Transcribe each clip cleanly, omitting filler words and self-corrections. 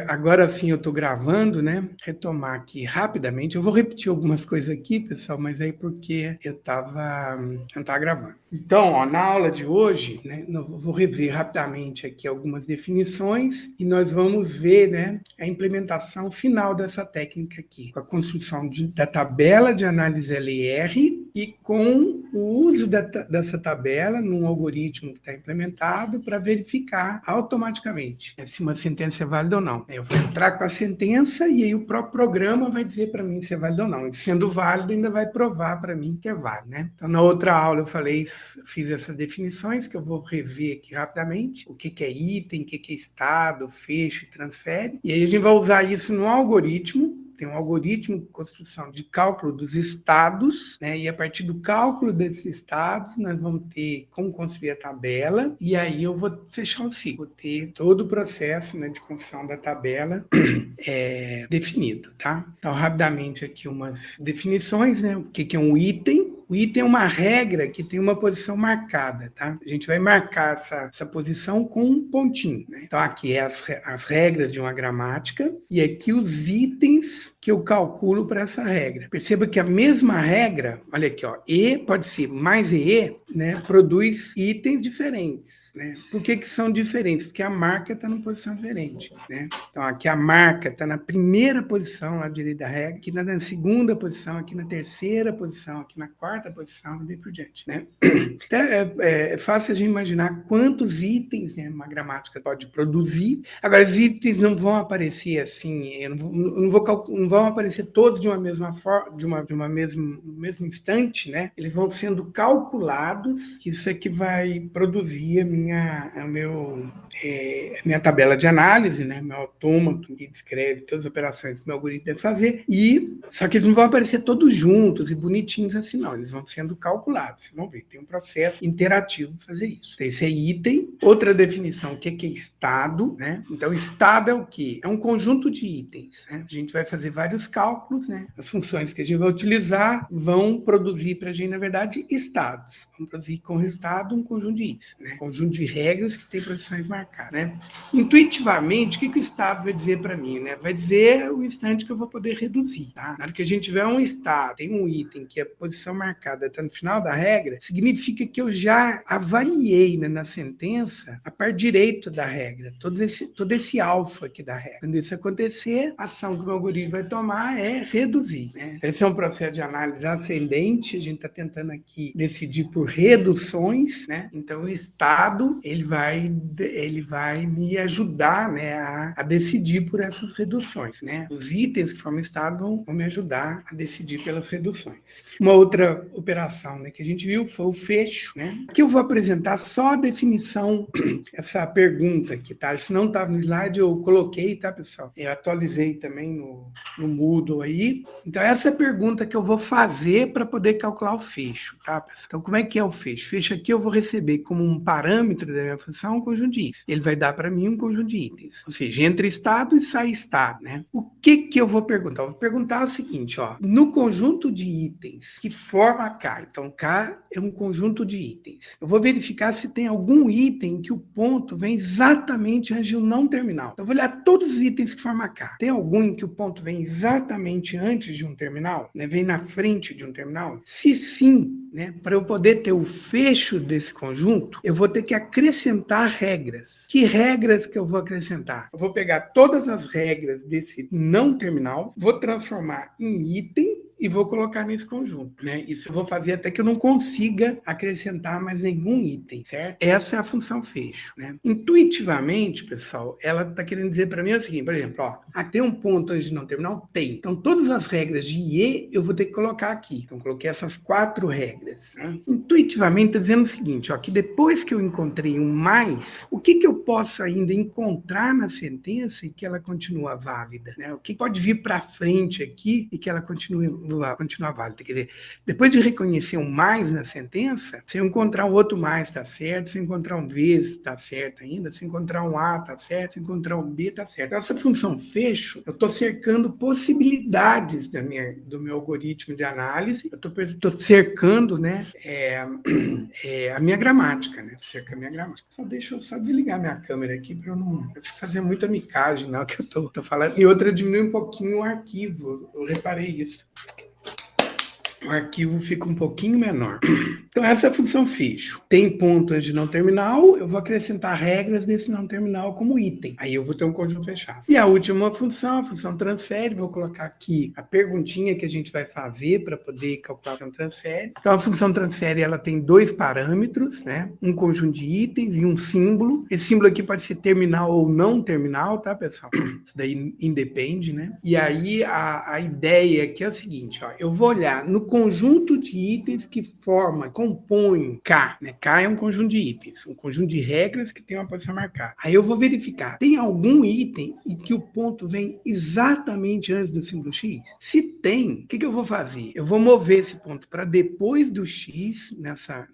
Agora sim eu estou gravando, né? Retomar aqui rapidamente. Eu vou repetir algumas coisas aqui, pessoal, mas aí porque não estava gravando. Então, ó, na aula de hoje, né, eu vou rever rapidamente aqui algumas definições e nós vamos ver, né, a implementação final dessa técnica aqui, com a construção da tabela de análise LR e com o uso dessa tabela num algoritmo que está implementado para verificar automaticamente se uma sentença é válida ou não. Eu vou entrar com a sentença e aí o próprio programa vai dizer para mim se é válido ou não. E sendo válido, ainda vai provar para mim que é válido, né? Então, na outra aula eu fiz essas definições que eu vou rever aqui rapidamente. O que é item, o que é estado, fecho e transfere. E aí a gente vai usar isso no algoritmo. Tem um algoritmo de construção de cálculo dos estados, né? E a partir do cálculo desses estados, nós vamos ter como construir a tabela, e aí eu vou fechar o ciclo, vou ter todo o processo, né, de construção da tabela definido, tá? Então, rapidamente aqui umas definições, né? O que é um item? O item é uma regra que tem uma posição marcada, tá? A gente vai marcar essa posição com um pontinho, né? Então, aqui é as regras de uma gramática e aqui os itens que eu calculo para essa regra. Perceba que a mesma regra, olha aqui, ó, E pode ser mais EE, né? Produz itens diferentes, né? Por que são diferentes? Porque a marca está numa posição diferente, né? Então, aqui a marca está na primeira posição lá direita da regra, aqui na segunda posição, aqui na terceira posição, aqui na quarta posição e daí por diante, né? Então, é fácil a gente imaginar quantos itens, né, uma gramática pode produzir. Agora, os itens não vão aparecer assim, não vão aparecer todos de uma mesma forma, no mesmo instante, né? Eles vão sendo calculados, isso é que vai produzir a minha tabela de análise, né? Meu autômato que descreve todas as operações que meu algoritmo deve fazer, só que eles não vão aparecer todos juntos e bonitinhos assim, não. Eles vão sendo calculados. Vocês vão ver, tem um processo interativo para fazer isso. Esse é item. Outra definição, o que é estado, né? Então, estado é o quê? É um conjunto de itens, né? A gente vai fazer vários cálculos, né? As funções que a gente vai utilizar vão produzir para a gente, na verdade, estados. Vão produzir com resultado um conjunto de itens, né? Um conjunto de regras que tem posições marcadas, né? Intuitivamente, o que o estado vai dizer para mim, né? Vai dizer o instante que eu vou poder reduzir, tá? Na hora que a gente tiver um estado, tem um item que a posição marcada está no final da regra, significa que eu já avaliei, né, na sentença a parte direita da regra, todo esse alfa aqui da regra. Quando isso acontecer, a ação que o meu algoritmo vai tomar é reduzir, né? Esse é um processo de análise ascendente, a gente está tentando aqui decidir por reduções, né? Então o estado ele vai me ajudar, né, a decidir por essas reduções, né? Os itens que formam estado vão me ajudar a decidir pelas reduções. Uma outra operação, né, que a gente viu foi o fecho, né? Aqui eu vou apresentar só a definição, essa pergunta aqui, tá? Isso não estava no slide, eu coloquei, tá, pessoal? Eu atualizei também no Moodle aí. Então, essa é a pergunta que eu vou fazer para poder calcular o fecho, tá, pessoal? Então, como é que é o fecho? Fecho aqui eu vou receber como um parâmetro da minha função um conjunto de itens. Ele vai dar para mim um conjunto de itens. Ou seja, entra estado e sai estado, né? O que eu vou perguntar? Eu vou perguntar o seguinte, ó. No conjunto de itens que forma K, então K é um conjunto de itens. Eu vou verificar se tem algum item que o ponto vem exatamente antes de um não terminal. Então, eu vou olhar todos os itens que formam K. Tem algum em que o ponto vem exatamente antes de um terminal? Né? Vem na frente de um terminal? Se sim, né, para eu poder ter o fecho desse conjunto, eu vou ter que acrescentar regras. Que regras que eu vou acrescentar? Eu vou pegar todas as regras desse não terminal, vou transformar em item e vou colocar nesse conjunto, né? Isso eu vou fazer até que eu não consiga acrescentar mais nenhum item, certo? Essa é a função fecho, né? Intuitivamente, pessoal, ela está querendo dizer para mim o seguinte, por exemplo, ó, tem um ponto antes de não terminal? Tem. Então, todas as regras de IE eu vou ter que colocar aqui. Então, coloquei essas 4 regras, né? Intuitivamente, está dizendo o seguinte, ó, que depois que eu encontrei um mais, o que eu posso ainda encontrar na sentença e que ela continua válida, né? O que pode vir para frente aqui e que ela continue continuar válida. Quer dizer, depois de reconhecer um mais na sentença, se eu encontrar um outro mais, está certo. Se encontrar um V, está certo ainda. Se encontrar um A, está certo. Se encontrar um B, está certo. Essa função fecho, eu estou cercando possibilidades do meu algoritmo de análise. Eu estou cercando, né, a minha gramática, né? Cerca a minha gramática. Deixa eu só desligar minha câmera aqui para eu não fazer muita micagem, não, que eu tô falando. E outra, diminui um pouquinho o arquivo. Eu reparei isso. O arquivo fica um pouquinho menor. Então, essa é a função fecho. Tem ponto antes de não terminal, eu vou acrescentar regras desse não terminal como item. Aí eu vou ter um conjunto fechado. E a última função, a função transfere, vou colocar aqui a perguntinha que a gente vai fazer para poder calcular a função transfere. Então, a função transfere, ela tem dois parâmetros, né? Um conjunto de itens e um símbolo. Esse símbolo aqui pode ser terminal ou não terminal, tá, pessoal? Isso daí independe, né? E aí, a ideia aqui é o seguinte, ó, eu vou olhar no conjunto de itens que compõem K, né? K é um conjunto de itens, um conjunto de regras que tem uma posição marcada. Aí eu vou verificar, tem algum item em que o ponto vem exatamente antes do símbolo X? Se tem, o que eu vou fazer? Eu vou mover esse ponto para depois do X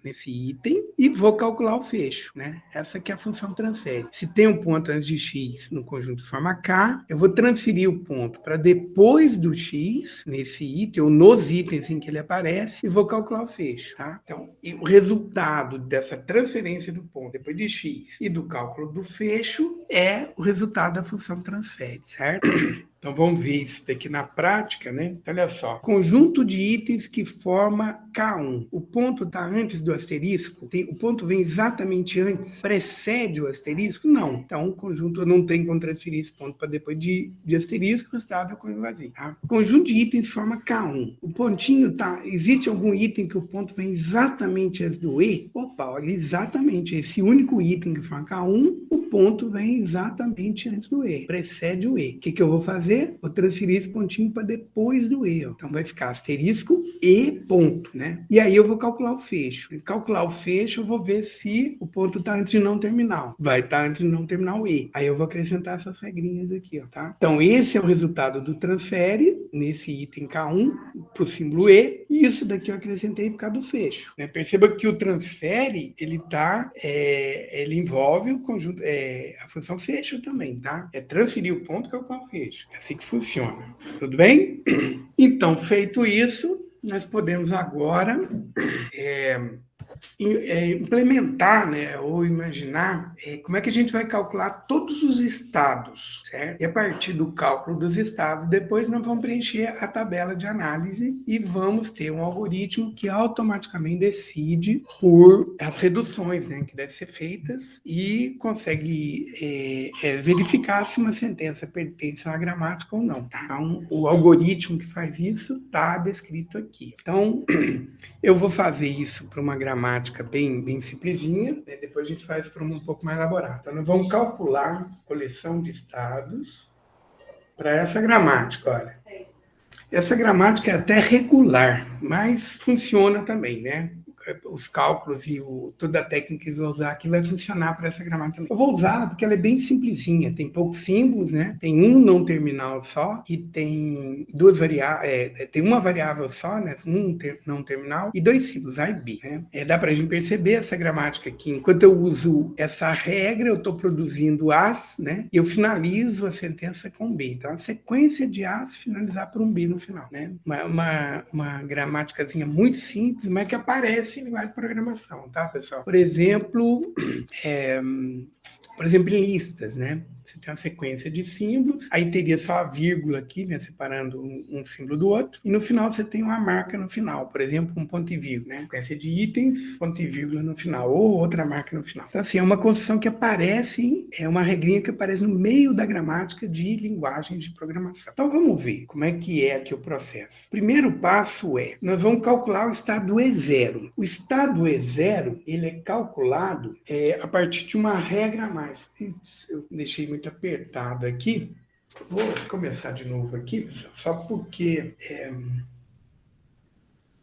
nesse item e vou calcular o fecho, né? Essa aqui é a função transfere. Se tem um ponto antes de X no conjunto de forma K, eu vou transferir o ponto para depois do X nesse item, ou nos itens em que ele aparece, e vou calcular o fecho, tá? Então, o resultado dessa transferência do ponto depois de X e do cálculo do fecho é o resultado da função transfere, certo? Então, vamos ver isso daqui na prática, né? Então, olha só. Conjunto de itens que forma K1. O ponto está antes do asterisco? O ponto vem exatamente antes? Precede o asterisco? Não. Então, o conjunto não tem como transferir esse ponto para depois de asterisco, o resultado é o conjunto vazio. Tá? Conjunto de itens forma K1. O pontinho tá... Existe algum item que o ponto vem exatamente antes do E? Opa, olha, exatamente. Esse único item que forma K1, o ponto vem exatamente antes do E. Precede o E. O que eu vou fazer? Vou transferir esse pontinho para depois do E. Ó. Então, vai ficar asterisco e ponto, né? E aí eu vou calcular o fecho. Em calcular o fecho, eu vou ver se o ponto está antes de não terminal. Vai estar antes de não terminal E. Aí eu vou acrescentar essas regrinhas aqui, ó, tá? Então, esse é o resultado do transfere, nesse item K1, para o símbolo E. E isso daqui eu acrescentei por causa do fecho. Né? Perceba que o transfere, ele envolve o conjunto, a função fecho também, tá? É transferir o ponto que é o fecho. É assim que funciona. Tudo bem? Então, feito isso, nós podemos agora implementar, né, ou imaginar como é que a gente vai calcular todos os estados, certo? E a partir do cálculo dos estados, depois nós vamos preencher a tabela de análise e vamos ter um algoritmo que automaticamente decide por as reduções, né, que devem ser feitas e consegue verificar se uma sentença pertence a uma gramática ou não. Tá? Então, o algoritmo que faz isso está descrito aqui. Então, eu vou fazer isso para uma gramática bem simplesinha, né? Depois a gente faz para uma um pouco mais elaborada. Então, nós vamos calcular coleção de estados para essa gramática, olha. Essa gramática é até regular, mas funciona também, né? Os cálculos e toda a técnica que eu vou usar aqui vai funcionar para essa gramática também. Eu vou usar porque ela é bem simplesinha, tem poucos símbolos, né? Tem um não terminal só e tem duas variáveis, tem uma variável só, né? Não terminal e dois símbolos, A e B, né? Dá para a gente perceber essa gramática aqui. Enquanto eu uso essa regra, eu estou produzindo As, né? E eu finalizo a sentença com B. Então, a sequência de As finalizar por um B no final, né? Uma gramáticazinha muito simples, mas que aparece em linguagem de programação, tá, pessoal? Por exemplo, em listas, né? Você tem uma sequência de símbolos, aí teria só a vírgula aqui, né, separando um símbolo do outro, e no final você tem uma marca no final, por exemplo, um ponto e vírgula, né? Sequência de itens, ponto e vírgula no final, ou outra marca no final. Então, assim, é uma construção que aparece, é uma regrinha que aparece no meio da gramática de linguagens de programação. Então, vamos ver como é que é aqui o processo. O primeiro passo nós vamos calcular o estado E0. O estado E0, ele é calculado a partir de uma regra a mais. Eu deixei muito apertado aqui. Vou começar de novo aqui, só porque...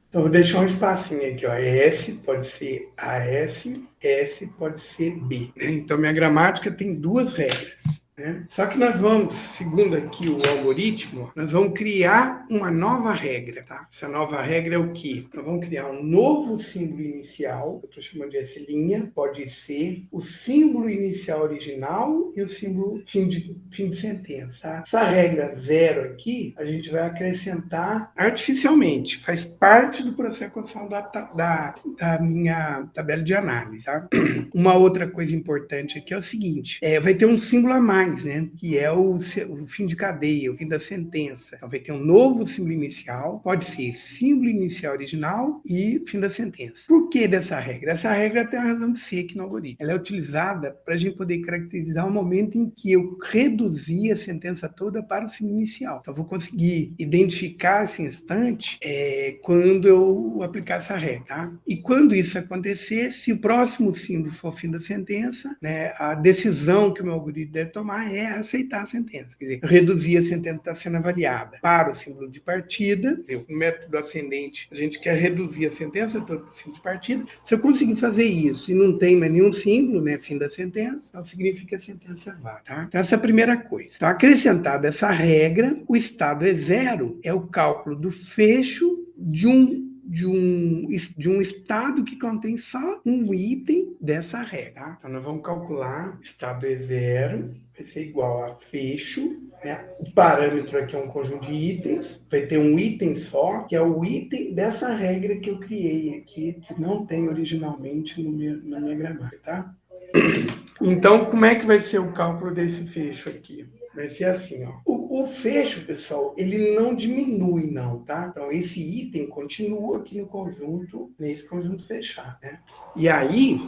Então, vou deixar um espacinho aqui, ó. S pode ser AS, S pode ser B. Então, minha gramática tem duas regras. né? Só que nós vamos, segundo aqui o algoritmo, nós vamos criar uma nova regra, tá? Essa nova regra é o quê? Nós vamos criar um novo símbolo inicial, eu estou chamando de S', pode ser o símbolo inicial original e o símbolo fim de sentença, tá? Essa regra 0 aqui, a gente vai acrescentar artificialmente, faz parte do processo de construção da minha tabela de análise, tá? Uma outra coisa importante aqui é o seguinte, vai ter um símbolo a mais, né? Que é o fim de cadeia, o fim da sentença. Então vai ter um novo símbolo inicial, pode ser símbolo inicial original e fim da sentença. Por que dessa regra? Essa regra tem uma razão de ser aqui no algoritmo. Ela é utilizada para a gente poder caracterizar o momento em que eu reduzi a sentença toda para o símbolo inicial. Então eu vou conseguir identificar esse instante quando eu aplicar essa regra, tá? E quando isso acontecer, se o próximo símbolo for o fim da sentença, né, a decisão que o meu algoritmo deve tomar é aceitar a sentença. Quer dizer, reduzir a sentença que está sendo avaliada para o símbolo de partida. Quer dizer, o método ascendente, a gente quer reduzir a sentença toda para o símbolo de partida. Se eu conseguir fazer isso e não tem mais nenhum símbolo, né, fim da sentença, então significa que a sentença é válida, tá? Então, essa é a primeira coisa. Então, acrescentada essa regra, o estado é 0, é o cálculo do fecho de um estado que contém só um item dessa regra, tá? Então, nós vamos calcular o estado é 0, vai ser igual a fecho, né? O parâmetro aqui é um conjunto de itens, vai ter um item só, que é o item dessa regra que eu criei aqui, que não tem originalmente na minha gramática, tá? Então, como é que vai ser o cálculo desse fecho aqui? Vai ser assim, ó. O fecho, pessoal, ele não diminui, não, tá? Então, esse item continua aqui no conjunto, nesse conjunto fechado, né? E aí,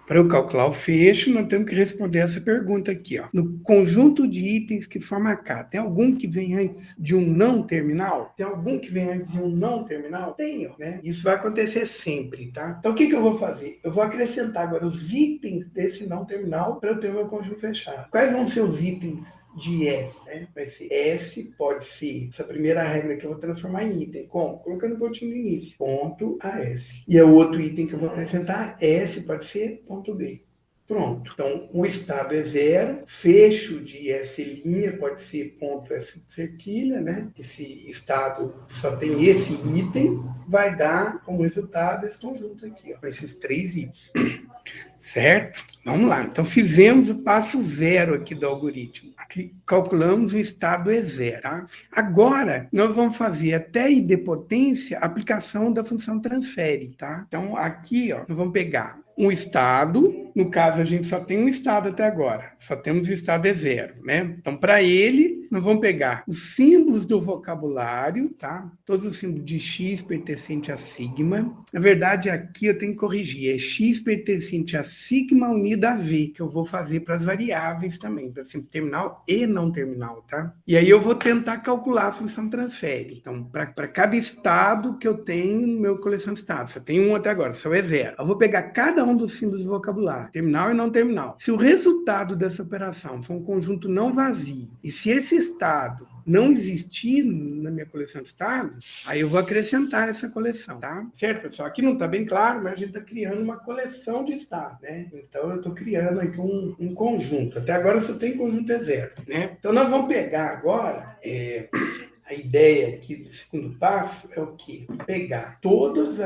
para eu calcular o fecho, nós temos que responder essa pergunta aqui, ó. No conjunto de itens que forma K, tem algum que vem antes de um não terminal? Tem algum que vem antes de um não terminal? Tem, ó, né? Isso vai acontecer sempre, tá? Então, o que eu vou fazer? Eu vou acrescentar agora os itens desse não terminal para eu ter o meu conjunto fechado. Quais vão ser os itens de S, né? Vai ser S, pode ser essa primeira regra que eu vou transformar em item. Como? Colocando um pontinho no início. Ponto AS. E é o outro item que eu vou acrescentar, S, pode ser ponto B. Pronto. Então, o estado é 0, fecho de S' pode ser ponto S cerquilha, né? Esse estado só tem esse item, vai dar como resultado esse conjunto aqui, ó, com esses 3 itens. Certo? Vamos lá. Então, fizemos o passo 0 aqui do algoritmo. Aqui, calculamos o estado é 0. Tá? Agora, nós vamos fazer até idempotência a aplicação da função transfere. Tá? Então, aqui, ó, nós vamos pegar um estado. No caso, a gente só tem um estado até agora. Só temos o estado é 0. Né? Então, para ele, nós vamos pegar os símbolos do vocabulário, tá? Todos os símbolos de x pertencente a sigma. Na verdade, aqui eu tenho que corrigir. É x pertencente a sigma unido a v, que eu vou fazer para as variáveis também, para sempre terminal e não terminal, tá? E aí eu vou tentar calcular a função transfere. Então, para cada estado que eu tenho no meu coleção de estados, eu tenho um até agora, só é 0. Eu vou pegar cada um dos símbolos do vocabulário, terminal e não terminal. Se o resultado dessa operação for um conjunto não vazio, e se esse estado não existir na minha coleção de estados, aí eu vou acrescentar essa coleção, tá? Certo, pessoal? Aqui não está bem claro, mas a gente está criando uma coleção de estados, né? Então, eu estou criando aqui um conjunto. Até agora só tem conjunto é 0, né? Então, nós vamos pegar agora... A ideia aqui do segundo passo é o quê? Pegar todos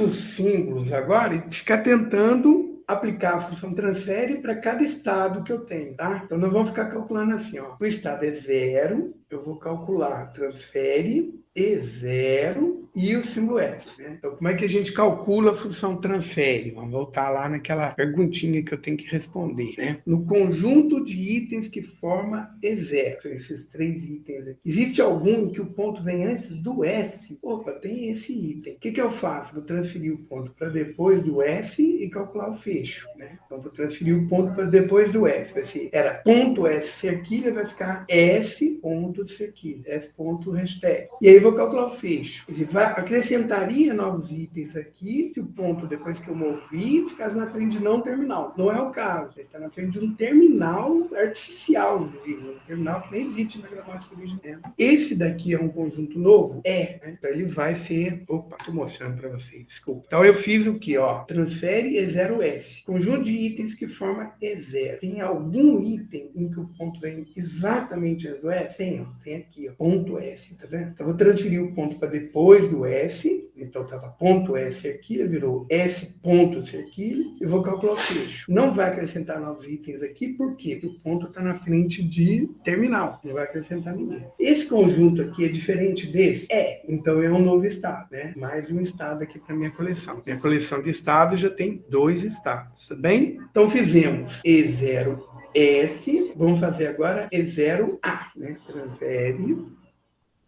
os símbolos agora e ficar tentando aplicar a função transfere para cada estado que eu tenho, tá? Então, nós vamos ficar calculando assim, ó. O estado é 0, eu vou calcular transfere e 0 e o símbolo S, né? Então, como é que a gente calcula a função transfere? Vamos voltar lá naquela perguntinha que eu tenho que responder, né? No conjunto de itens que forma E0, são esses 3 itens aqui. Existe algum em que o ponto vem antes do S? Opa, tem esse item. O que eu faço? Vou transferir o ponto para depois do S e calcular o fecho, né? Então, vou transferir o ponto para depois do S. Vai ser, era ponto S cerquilha, vai ficar S ponto cerquilha, S ponto hashtag. E aí, eu vou calcular o fecho. Quer dizer, vai acrescentaria novos itens aqui se o ponto, depois que eu movi, ficasse na frente de não terminal. Não é o caso. Ele está na frente de um terminal artificial, inclusive. Um terminal que nem existe na gramática original. Esse daqui é um conjunto novo? É. Né? Então ele vai ser... Opa, estou mostrando para vocês. Desculpa. Então eu fiz o quê? Ó, transfere E0S. Conjunto de itens que forma E0. Tem algum item em que o ponto vem exatamente antes do S? Tem, ó. Tem aqui, ó. Ponto S, tá vendo? Então eu vou transferir o ponto para depois do S. Então estava ponto S aqui, virou S ponto aqui. Eu vou calcular o fecho. Não vai acrescentar novos itens aqui, por quê? Porque o ponto está na frente de terminal. Não vai acrescentar ninguém. Esse conjunto aqui é diferente desse? É. Então é um novo estado, né? Mais um estado aqui para minha coleção. Minha coleção de estados já tem 2 estados, tá bem? Então fizemos E0S. Vamos fazer agora E0A, né? Transfere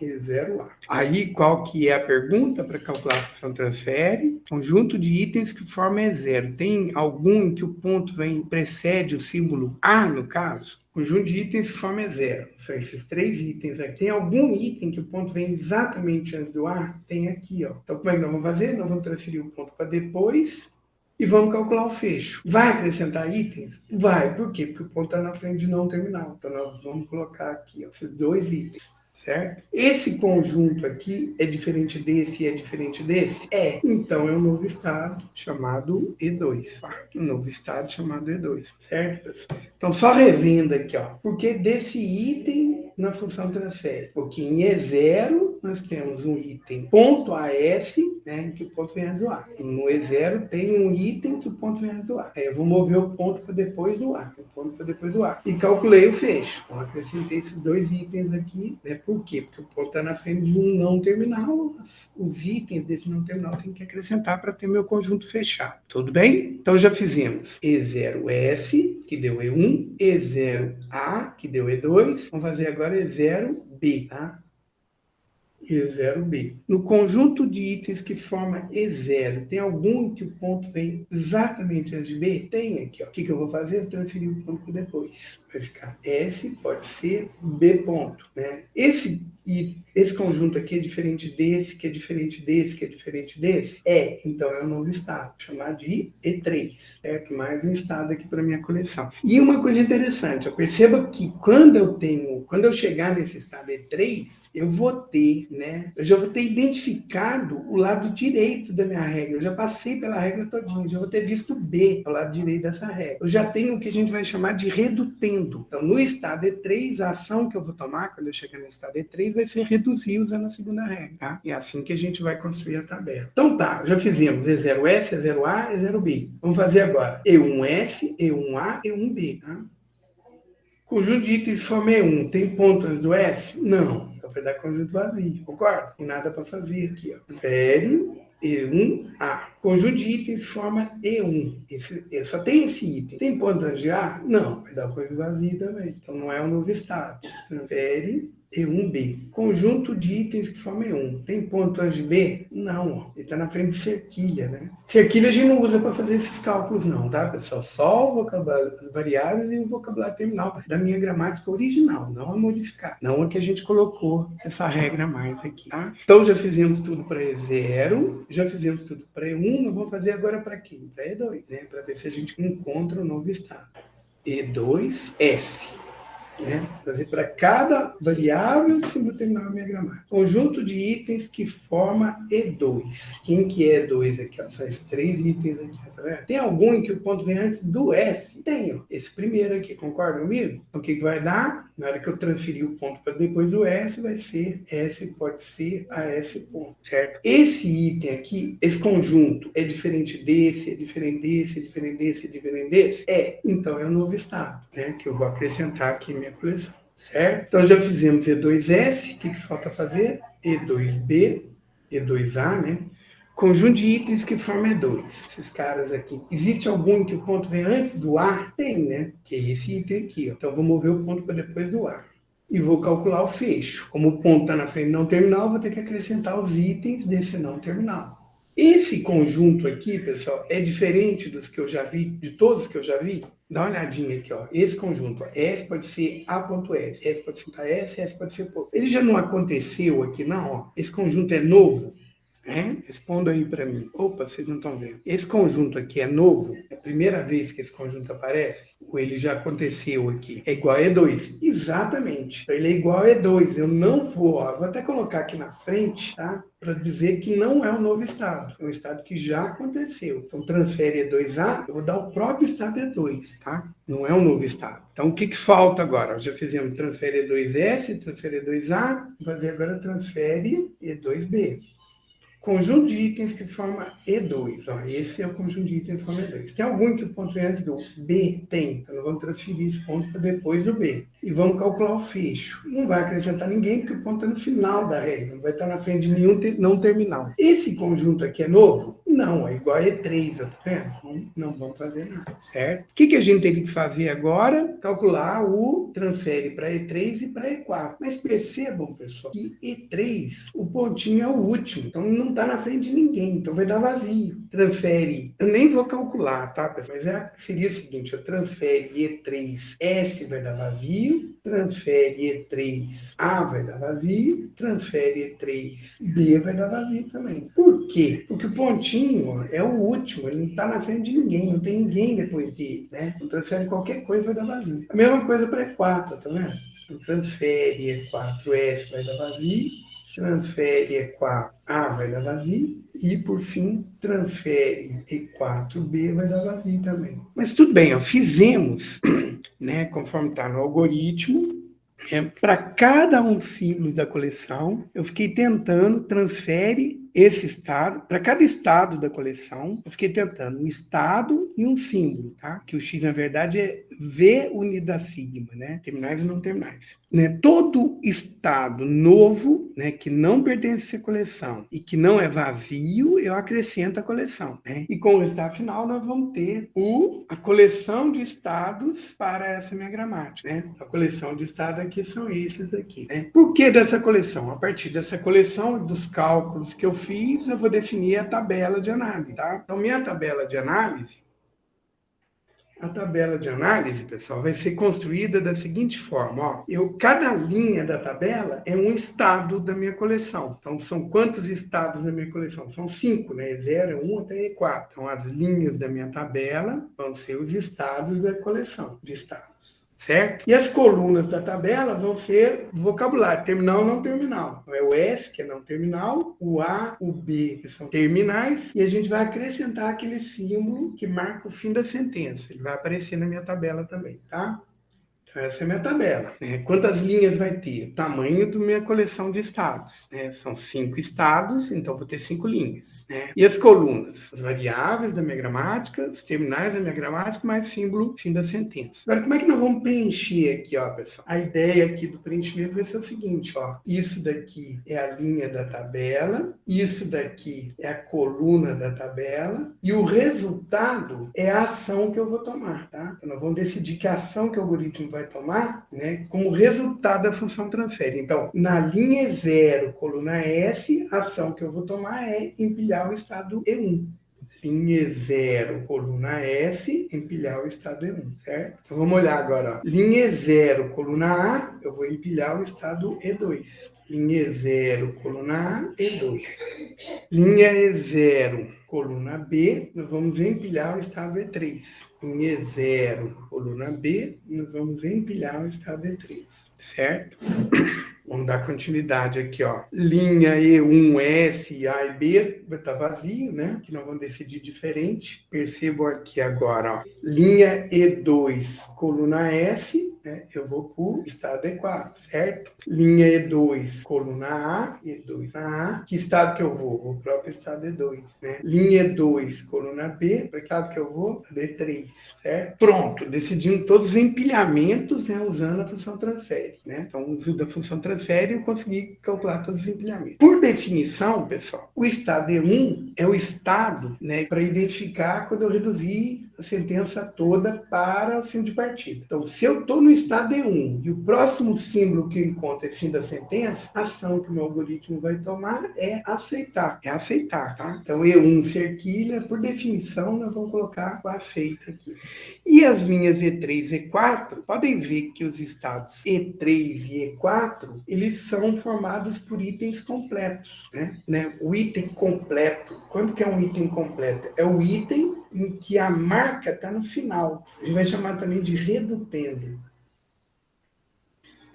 E0A. Aí, qual que é a pergunta para calcular a função transfere? Conjunto de itens que forma E0. Tem algum em que o ponto precede o símbolo A, no caso? Conjunto de itens que forma E0. São esses 3 itens aqui. Tem algum item que o ponto vem exatamente antes do A? Tem aqui, ó. Então, como é que nós vamos fazer? Nós vamos transferir o ponto para depois e vamos calcular o fecho. Vai acrescentar itens? Vai. Por quê? Porque o ponto está na frente de não terminal. Então, nós vamos colocar aqui, ó, esses 2 itens. Certo? Esse conjunto aqui é diferente desse e é diferente desse? É. Então é um novo estado chamado E2. Um novo estado chamado E2. Certo, pessoal? Então só revendo aqui, ó. Porque desse item na função transfere? Porque em E0 nós temos um item ponto AS, né, que o ponto vem antes do A. No E0 tem um item que o ponto vem antes do A. Aí eu vou mover o ponto para depois do A. O ponto para depois do A. E calculei o fecho. Então acrescentei esses 2 itens aqui, né? Por quê? Porque o ponto está na frente de um não terminal. Os itens desse não terminal tem que acrescentar para ter meu conjunto fechado. Tudo bem? Então já fizemos E0S, que deu E1, E0A, que deu E2. Vamos fazer agora E0B, tá? E0B. No conjunto de itens que forma E0, tem algum em que o ponto vem exatamente antes de B? Tem aqui, ó. O que eu vou fazer? Eu transferir o ponto para depois. Vai ficar S, pode ser B ponto, né? Esse conjunto aqui é diferente desse, que é diferente desse, que é diferente desse? É, então é um novo estado, chamado de E3, certo? Mais um estado aqui para minha coleção. E uma coisa interessante, eu percebo que quando eu chegar nesse estado E3, eu vou ter, né? Eu já vou ter identificado o lado direito da minha regra. Eu já passei pela regra todinha, já vou ter visto B ao lado direito dessa regra. Eu já tenho o que a gente vai chamar de redutendo. Então, no estado E3, a ação que eu vou tomar quando eu chegar no estado E3 vai ser reduzir usando a segunda regra, tá? É assim que a gente vai construir a tabela. Então tá, já fizemos E0S, E0A, E0B. Vamos fazer agora E1S, E1A, E1B, tá? Conjunto de itens forma E1. Tem ponto antes do S? Não. Então vai dar conjunto vazio, concorda? Tem nada para fazer aqui, ó. Confere E1A. Conjunto de itens forma E1. Só tem esse item. Tem ponto antes de A? Não. Vai dar conjunto vazio também. Então não é um novo estado. Confere E1B. Conjunto de itens que forma E1. Tem ponto antes de B? Não, ó. Ele está na frente de cerquilha, né? Cerquilha a gente não usa para fazer esses cálculos não, tá, pessoal? Só o vocabulário, as variáveis e o vocabulário terminal da minha gramática original, não a modificar. Não a que a gente colocou essa regra a mais aqui, tá? Então já fizemos tudo para E0, já fizemos tudo para E1, nós vamos fazer agora para quem? Para E2, né? Para ver se a gente encontra um novo estado. E2S. Né? Fazer para cada variável símbolo terminal da minha gramática. Conjunto de itens que forma E2. Quem que é E2 aqui? Ó? São esses 3 itens aqui, tá vendo? Tem algum em que o ponto vem antes do S? Tem, ó. Esse primeiro aqui, concorda comigo? Então o que vai dar? Na hora que eu transferir o ponto para depois do S, vai ser S, pode ser a S ponto, certo? Esse item aqui, esse conjunto, é diferente desse, é diferente desse, é diferente desse, é diferente desse? É, então é um novo estado, né? Que eu vou acrescentar aqui em minha coleção, certo? Então já fizemos E2S, o que falta fazer? E2B, E2A, né? Conjunto de itens que forma E2. Esses caras aqui. Existe algum que o ponto vem antes do A? Tem, né? Que é esse item aqui, ó. Então vou mover o ponto para depois do A. E vou calcular o fecho. Como o ponto está na frente do não terminal, vou ter que acrescentar os itens desse não terminal. Esse conjunto aqui, pessoal, é diferente dos que eu já vi, de todos que eu já vi. Dá uma olhadinha aqui, ó. Esse conjunto, ó, S pode ser A.S, S pode ser S, S pode ser... Ele já não aconteceu aqui, não, ó. Esse conjunto é novo. Responda aí para mim. Opa, vocês não estão vendo. Esse conjunto aqui é novo? É a primeira vez que esse conjunto aparece? Ou ele já aconteceu aqui? É igual a E2. Exatamente. Então, ele é igual a E2. Eu não vou, vou até colocar aqui na frente, tá? Para dizer que não é um novo estado. É um estado que já aconteceu. Então, transfere E2A, eu vou dar o próprio estado E2, tá? Não é um novo estado. Então, o que falta agora? Já fizemos transfere E2S, transfere E2A, vou fazer agora transfere E2B. Conjunto de itens que forma E2. Ó, esse é o conjunto de itens que forma E2. Tem algum que o ponto vem antes do B? Tem. Então, nós vamos transferir esse ponto para depois do B. E vamos calcular o fecho. Não vai acrescentar ninguém, porque o ponto é no final da regra. Não vai estar na frente de nenhum não terminal. Esse conjunto aqui é novo? Não, é igual a E3, tá vendo? Então, não vamos fazer nada, certo? O que a gente teria que fazer agora? Calcular o transfere para E3 e para E4. Mas percebam, pessoal, que E3, o pontinho é o último. Então, não está na frente de ninguém. Então, vai dar vazio. Transfere. Eu nem vou calcular, tá, pessoal? Mas seria o seguinte, eu transfere E3S vai dar vazio, transfere E3A vai dar vazio, transfere E3B vai dar vazio também. Por quê? Porque o pontinho é o último, ele não está na frente de ninguém, não tem ninguém depois dele, né? Então, transfere qualquer coisa vai dar vazio. A mesma coisa para E4, tá vendo? Então, transfere E4S vai dar vazio, transfere E4A vai dar vazio e, por fim, transfere E4B vai dar vazio também. Mas tudo bem, ó, fizemos, né, conforme está no algoritmo, para cada um símbolo da coleção, eu fiquei tentando transfere esse estado, para cada estado da coleção, eu fiquei tentando um estado e um símbolo, tá? Que o X, na verdade, é V unido a sigma, né? Terminais e não terminais. Né? Todo estado novo, né, que não pertence à coleção e que não é vazio, eu acrescento a coleção, né? E com o resultado final, nós vamos ter a coleção de estados para essa minha gramática, né? A coleção de estados aqui são esses aqui, né? Por que dessa coleção? A partir dessa coleção, dos cálculos que eu fiz, eu vou definir a tabela de análise, tá? Então, minha tabela de análise, pessoal, vai ser construída da seguinte forma, ó. Cada linha da tabela é um estado da minha coleção. Então, são quantos estados da minha coleção? São 5, né? 0, 1 até E4. Então, as linhas da minha tabela vão ser os estados da coleção de estados. Certo? E as colunas da tabela vão ser vocabulário, terminal ou não terminal. Então, é o S, que é não terminal, o A, o B, que são terminais, e a gente vai acrescentar aquele símbolo que marca o fim da sentença. Ele vai aparecer na minha tabela também, tá? Então, essa é a minha tabela. Quantas linhas vai ter? O tamanho da minha coleção de estados. São 5 estados, então vou ter 5 linhas. E as colunas? As variáveis da minha gramática, os terminais da minha gramática, mais símbolo fim da sentença. Agora, como é que nós vamos preencher aqui, ó, pessoal? A ideia aqui do preenchimento vai ser o seguinte, ó. Isso daqui é a linha da tabela, isso daqui é a coluna da tabela, e o resultado é a ação que eu vou tomar, tá? Então, nós vamos decidir que a ação que o algoritmo vai tomar, né, como resultado da função transfere. Então, na linha 0, coluna S, a ação que eu vou tomar é empilhar o estado E1. Linha 0, coluna S, empilhar o estado E1, certo? Então, vamos olhar agora, ó. Linha 0, coluna A, eu vou empilhar o estado E2. Linha 0, coluna A, E2. Linha E0, coluna B, nós vamos empilhar o estado E3. Linha E0, coluna B, nós vamos empilhar o estado E3, certo? Vamos dar continuidade aqui, ó. Linha E1, S, A e B vai estar vazio, né? Que nós vamos decidir diferente. Percebo aqui agora, ó. Linha E2, coluna S, né? Eu vou para o estado E4, certo? Linha E2, coluna A, E2 na A. Que estado que eu vou? Vou para o próprio estado E2, né? Linha E2, coluna B, para que estado que eu vou? D3, certo? Pronto, decidimos todos os empilhamentos, né? Usando a função transfere, né? Então, o uso da função transfere, eu consegui calcular todos os empilhamentos. Por definição, pessoal, o estado E1 é o estado, né, para identificar quando eu reduzir a sentença toda para o fim de partida. Então, se eu estou no estado E1 e o próximo símbolo que eu encontro é fim da sentença, a ação que o meu algoritmo vai tomar é aceitar. É aceitar, tá? Então, E1 cerquilha, por definição, nós vamos colocar o aceita aqui. E as linhas E3 e E4, podem ver que os estados E3 e E4, eles são formados por itens completos, né? O item completo, quando que é um item completo? É o item em que a marca está no final. A gente vai chamar também de redupendo.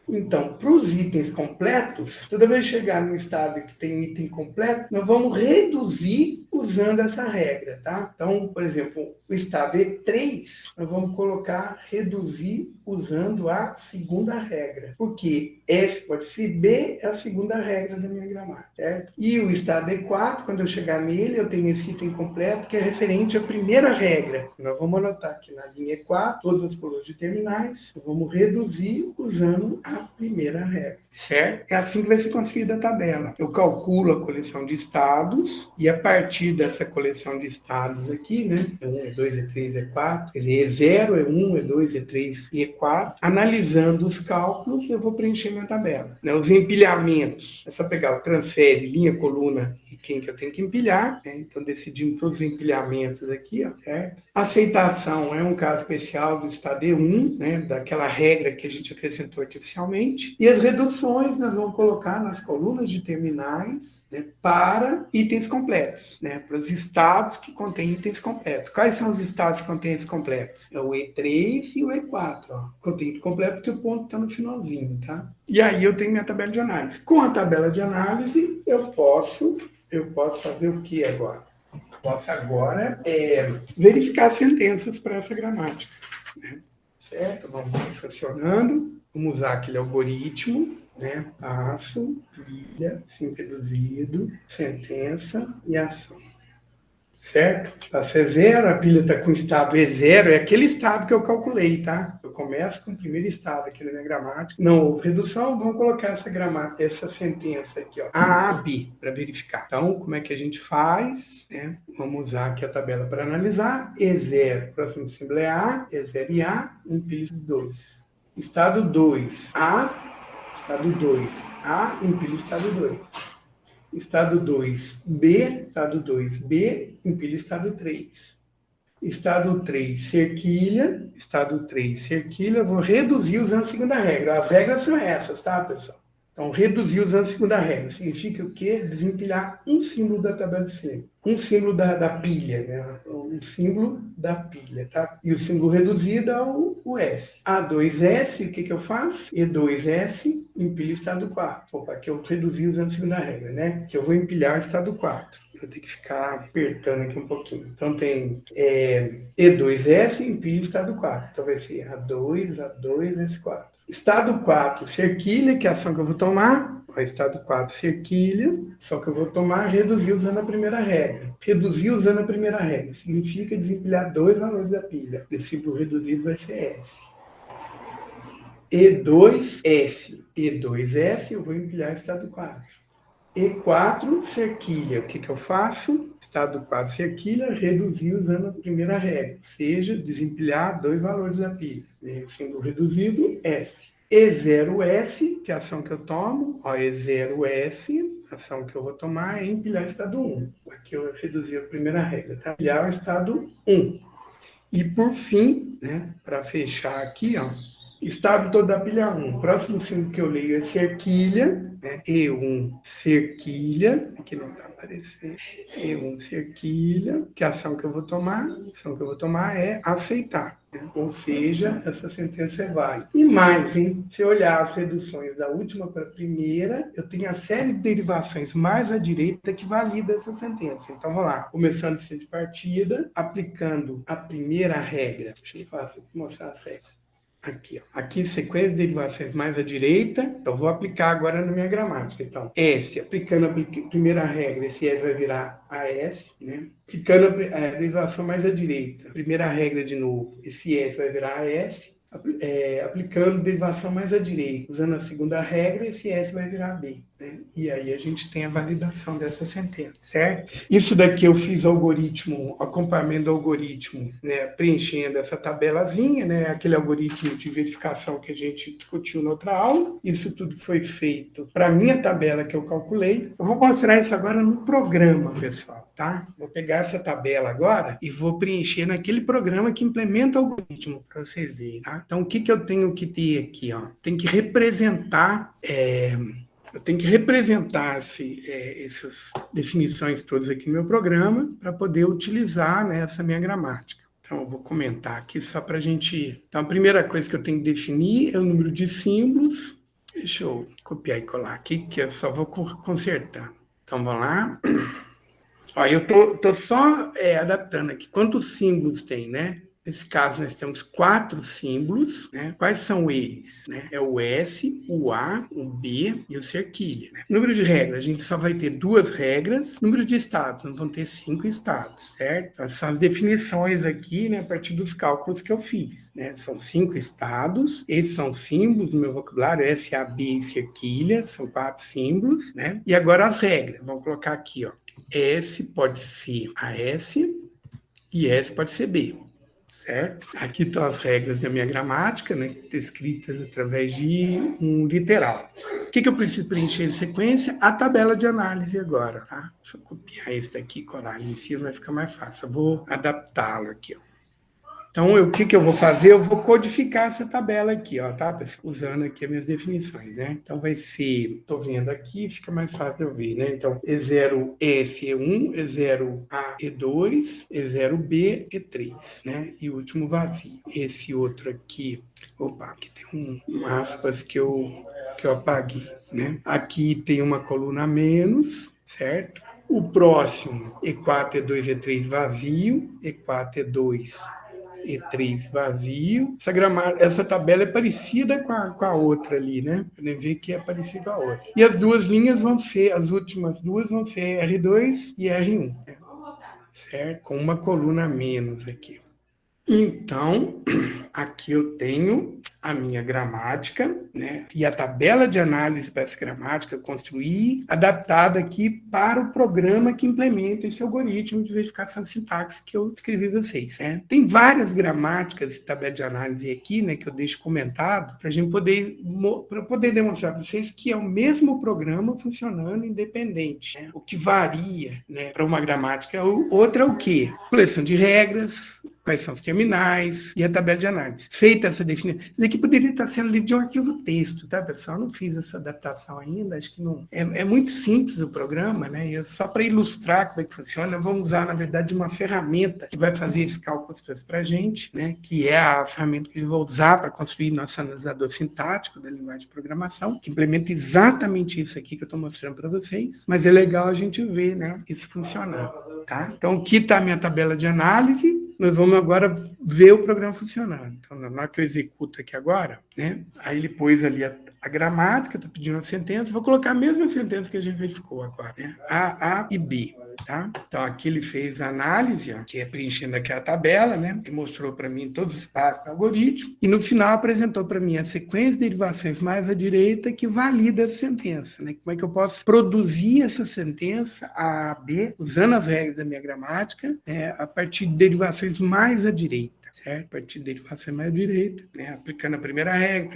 Então, para os itens completos, toda vez que chegar no estado que tem item completo, nós vamos reduzir usando essa regra, tá? Então, por exemplo, o estado E3, nós vamos colocar reduzir usando a segunda regra, porque S pode ser B, é a segunda regra da minha gramática, certo? E o estado E4, quando eu chegar nele, eu tenho esse item completo que é referente à primeira regra. Nós vamos anotar aqui na linha E4, todas as colunas de terminais, vamos reduzir usando a primeira regra, certo? É assim que vai ser construída a tabela. Eu calculo a coleção de estados e a partir dessa coleção de estados aqui, né? E1, E2, E3, E4, quer dizer, E0, E1, E2, E3 e E4, analisando os cálculos, eu vou preencher minha tabela. Né? Os empilhamentos, é só pegar o transfere, linha, coluna e quem que eu tenho que empilhar, né? Então decidimos todos os empilhamentos aqui, ó, certo? Aceitação é um caso especial do estado E1, né? Daquela regra que a gente acrescentou artificialmente. E as reduções nós vamos colocar nas colunas de terminais, né? Para itens completos, né? Para os estados que contêm itens completos. Quais são os estados que contêm itens completos? É o E3 e o E4, ó. Contém item completo porque o ponto está no finalzinho, tá? E aí eu tenho minha tabela de análise. Com a tabela de análise, eu posso fazer o que agora? Posso agora verificar sentenças para essa gramática, né? Certo? Vamos ver funcionando. Vamos usar aquele algoritmo, né? Passo, pilha, sim reduzido, sentença e ação. Certo? Passo é zero, a pilha está com estado E0, é aquele estado que eu calculei, tá? Eu começo com o primeiro estado aqui na minha gramática. Não houve redução, vamos colocar essa sentença aqui, ó, A, B, para verificar. Então, como é que a gente faz? Né? Vamos usar aqui a tabela para analisar. E0, próximo símbolo é A, E0 e A, empilho 2. Estado 2, A, estado 2, A, empilho estado 2. Estado 2, B, estado 2, B, empilha estado 3. Estado 3, cerquilha, estado 3, cerquilha, vou reduzir usando a segunda regra. As regras são essas, tá, pessoal? Então, reduzir usando a segunda regra significa o quê? Desempilhar um símbolo da tabela de cima. Um símbolo da pilha, né? Um símbolo da pilha, tá? E o símbolo reduzido é o S. A2S, o que eu faço? E2S, empilho estado 4. Opa, aqui eu reduzi usando a segunda regra, né? Que eu vou empilhar o estado 4. Eu tenho que ficar apertando aqui um pouquinho. Então, tem E2S, empilho estado 4. Então, vai ser A2, S4. Estado 4, cerquilha, que é a ação que eu vou tomar. Ó, estado 4, cerquilha, só que eu vou tomar reduzir usando a primeira regra. Reduzir usando a primeira regra significa desempilhar dois valores da pilha. O símbolo reduzido vai ser S. E2S. E2S, eu vou empilhar estado 4. E4, cerquilha. O que eu faço? Estado 4, cerquilha, reduzir usando a primeira regra. Ou seja, desempilhar dois valores da pilha. O símbolo reduzido, S. E0S, que é a ação que eu tomo. Ó, E0S, a ação que eu vou tomar é empilhar estado 1. Aqui eu reduzi a primeira regra, tá? Empilhar o estado 1. E por fim, né, para fechar aqui, ó, estado todo da pilha 1. Próximo símbolo que eu leio é cerquilha, né? E1 cerquilha, aqui não está aparecendo. E1 cerquilha, que a ação que eu vou tomar? A ação que eu vou tomar é aceitar. Né? Ou seja, essa sentença é válida. E mais, hein? Se eu olhar as reduções da última para a primeira, eu tenho a série de derivações mais à direita que valida essa sentença. Então, vamos lá. Começando de partida, aplicando a primeira regra. Deixa eu mostrar as regras. Aqui, ó. Aqui, sequência de derivações mais à direita. Eu vou aplicar agora na minha gramática. Então, S, aplicando a primeira regra, esse S vai virar AS, né? Aplicando a derivação mais à direita, primeira regra de novo, esse S vai virar AS. Aplicando derivação mais à direita, usando a segunda regra, esse S vai virar B. né? E aí a gente tem a validação dessa sentença, certo? Isso daqui eu fiz algoritmo, acompanhamento do algoritmo, né, preenchendo essa tabelazinha, né, aquele algoritmo de verificação que a gente discutiu na outra aula. Isso tudo foi feito para a minha tabela que eu calculei. Eu vou mostrar isso agora no programa, pessoal, tá? Vou pegar essa tabela agora e vou preencher naquele programa que implementa o algoritmo para vocês verem, tá? Então, o que que eu tenho que ter aqui, ó? Tem que representar eu tenho que representar essas definições todas aqui no meu programa para poder utilizar, né, essa minha gramática. Então, eu vou comentar aqui só para a gente... Então, a primeira coisa que eu tenho que definir é o número de símbolos. Deixa eu copiar e colar aqui, que eu só vou consertar. Então, vamos lá. Ó, eu tô só adaptando aqui. Quantos símbolos tem, né? Nesse caso, nós temos 4 símbolos, né? Quais são eles? Né? É o S, o A, o B e o cerquilha. Né? Número de regras, a gente só vai ter 2 regras. Número de estados, nós vamos ter 5 estados, certo? Então, são as definições aqui, né, a partir dos cálculos que eu fiz. Né? São 5 estados, esses são símbolos no meu vocabulário, S, A, B e cerquilha, são 4 símbolos, né? E agora as regras, vamos colocar aqui, ó. S pode ser AS e S pode ser B. Certo? Aqui estão as regras da minha gramática, né, descritas através de um literal. O que eu preciso preencher em sequência? A tabela de análise agora. Tá? Deixa eu copiar esse daqui e colar ali em cima, vai ficar mais fácil. Eu vou adaptá-lo aqui, ó. Então, o que eu vou fazer? Eu vou codificar essa tabela aqui, ó, tá, pessoal? Usando aqui as minhas definições, né? Então, vai ser... Estou vendo aqui, fica mais fácil de eu ver, né? Então, E0S, E1, E0A, E2, E0B, E3, né? E o último vazio. Esse outro aqui... Opa, aqui tem um aspas que eu apaguei, né? Aqui tem uma coluna a menos, certo? O próximo, E4, E2, E3 vazio, E4, E2... E3 vazio. Essa tabela é parecida com a outra ali, né? Podem ver que é parecida com a outra. E as duas linhas vão ser, as últimas duas vão ser R2 e R1, né? Certo? Com uma coluna a menos aqui. Então, aqui eu tenho a minha gramática, né? E a tabela de análise para essa gramática eu construí, adaptada aqui para o programa que implementa esse algoritmo de verificação de sintaxe que eu escrevi para vocês. Né? Tem várias gramáticas e tabela de análise aqui, né, que eu deixo comentado, para a gente poder demonstrar para vocês que é o mesmo programa funcionando independente. Né? O que varia, né, para uma gramática, outra é o quê? Coleção de regras, quais são os terminais e a tabela de análise. Feita essa definição, isso aqui poderia estar sendo lido de um arquivo texto, tá, pessoal? Eu não fiz essa adaptação ainda, acho que não. É muito simples o programa, né? Só para ilustrar como é que funciona, vamos usar, na verdade, uma ferramenta que vai fazer esse cálculo para a gente, né? Que é a ferramenta que eu vou usar para construir nosso analisador sintático da linguagem de programação, que implementa exatamente isso aqui que eu estou mostrando para vocês, mas é legal a gente ver, né, isso funcionar, tá? Então, aqui está a minha tabela de análise. Nós vamos agora ver o programa funcionando. Então, na hora que eu executo aqui agora, né? Aí ele pôs ali a gramática, está pedindo a sentença, vou colocar a mesma sentença que a gente verificou agora, né? A e B. Tá? Então, aqui ele fez a análise, ó, que é preenchendo aqui a tabela, né? Que mostrou para mim todos os passos do algoritmo, e no final apresentou para mim a sequência de derivações mais à direita que valida a sentença, né? Como é que eu posso produzir essa sentença A, B, usando as regras da minha gramática, né? A partir de derivações mais à direita. Certo? A partir de derivação mais à direita, né? Aplicando a primeira regra,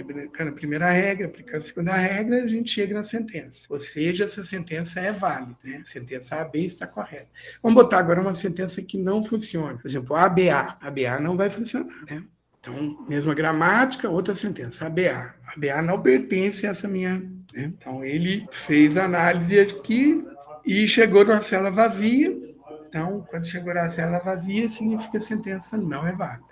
aplicando a segunda regra, a gente chega na sentença. Ou seja, essa sentença é válida, né? A sentença AB está correta. Vamos botar agora uma sentença que não funciona. Por exemplo, ABA. ABA não vai funcionar, né? Então, mesma gramática, outra sentença, ABA. ABA não pertence a essa minha... Né? Então, ele fez a análise aqui e chegou numa célula vazia. Então, quando chegou na célula vazia, significa que a sentença não é válida.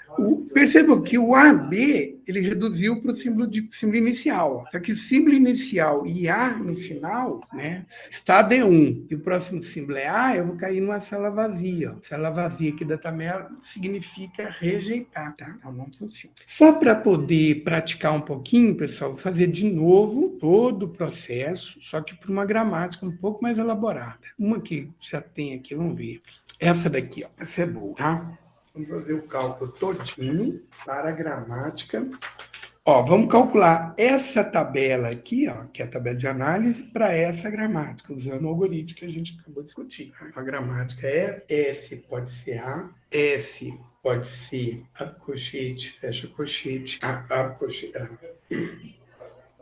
Percebam que o AB, ele reduziu para o símbolo inicial. Só que símbolo inicial e A no final, né, está D1. E o próximo símbolo é A, eu vou cair numa célula vazia. Ó. Célula vazia aqui da tabela significa rejeitar, tá? Então, não funciona. Só para poder praticar um pouquinho, pessoal, vou fazer de novo todo o processo, só que por uma gramática um pouco mais elaborada. Uma que já tem aqui, vamos ver. Essa daqui, ó, essa é boa, tá? Vamos fazer o cálculo todinho para a gramática Ó, vamos calcular essa tabela aqui, ó, que é a tabela de análise, para essa gramática, usando o algoritmo que a gente acabou de discutir. A gramática é S pode ser A, S pode ser abre colchete, fecha colchete, abre colchete.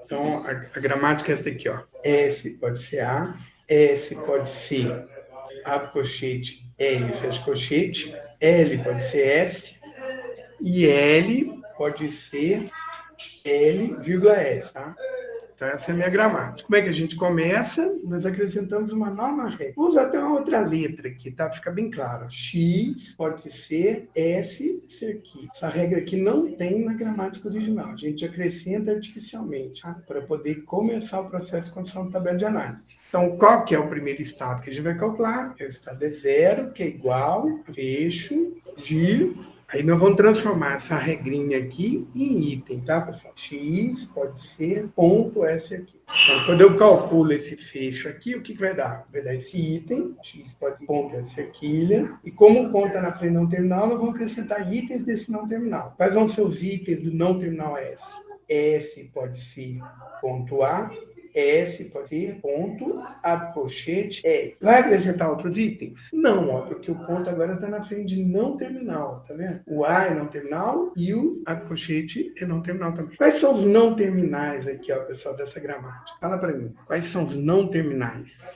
Então, a gramática é essa aqui, ó. S pode ser A, S pode ser abre colchete, L fecha colchete, L pode ser S e L pode ser L, S, tá? Então, essa é a minha gramática. Como é que a gente começa? Nós acrescentamos uma nova regra. Vou usar até uma outra letra aqui, tá? Fica bem claro. X pode ser S, ser aqui. Essa regra aqui não tem na gramática original. A gente acrescenta artificialmente, tá? Para poder começar o processo de construção da tabela de análise. Então, qual que é o primeiro estado que a gente vai calcular? O estado é zero, que é igual a fecho de... Aí nós vamos transformar essa regrinha aqui em item, tá, pessoal? X pode ser ponto S aqui. Então, quando eu calculo esse fecho aqui, o que vai dar? Vai dar esse item, X pode ser ponto S aqui, e como conta na frente não terminal, nós vamos acrescentar itens desse não terminal. Quais vão ser os itens do não terminal S? S pode ser ponto A, S pode ser ponto, abre colchete, L. Vai acrescentar outros itens? Não, ó, porque o ponto agora está na frente de não terminal, tá vendo? O A é não terminal e o abre colchete é não terminal também. Quais são os não terminais aqui, ó, pessoal, dessa gramática? Fala para mim. Quais são os não terminais?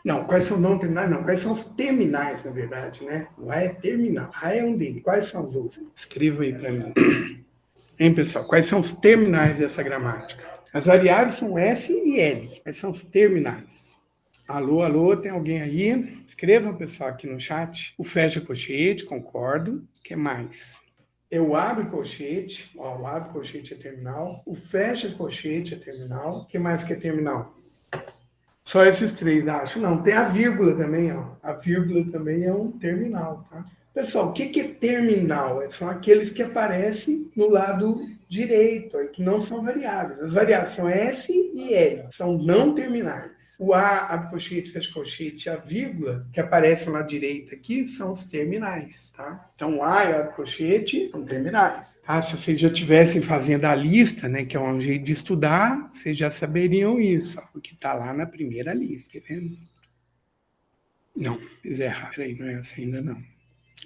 Não, quais são não terminais? Não, quais são os terminais, na verdade, né? O A é terminal. A é um deles. Quais são os outros? Escreva aí para mim. Hein, pessoal? Quais são os terminais dessa gramática? As variáveis são S e L. Quais são os terminais? Alô, alô, tem alguém aí? Escrevam, pessoal, aqui no chat. O fecha colchete, concordo. O que mais? Eu abro colchete. Ó, o abre colchete é terminal. O fecha colchete é terminal. O que mais que é terminal? Só esses três, acho. Não, tem a vírgula também, ó. A vírgula também é um terminal, tá? Pessoal, o que é terminal? São aqueles que aparecem no lado direito, que não são variáveis. As variáveis são S e L, são não terminais. O A, abre colchete, fecha colchete, a vírgula, que aparece no lado direito aqui, são os terminais, tá? Então, o A e abre colchete são terminais. Tá? Se vocês já estivessem fazendo a lista, né, que é um jeito de estudar, vocês já saberiam isso, ó, porque está lá na primeira lista, tá vendo? Não, fiz errado. Peraí, não é essa ainda não.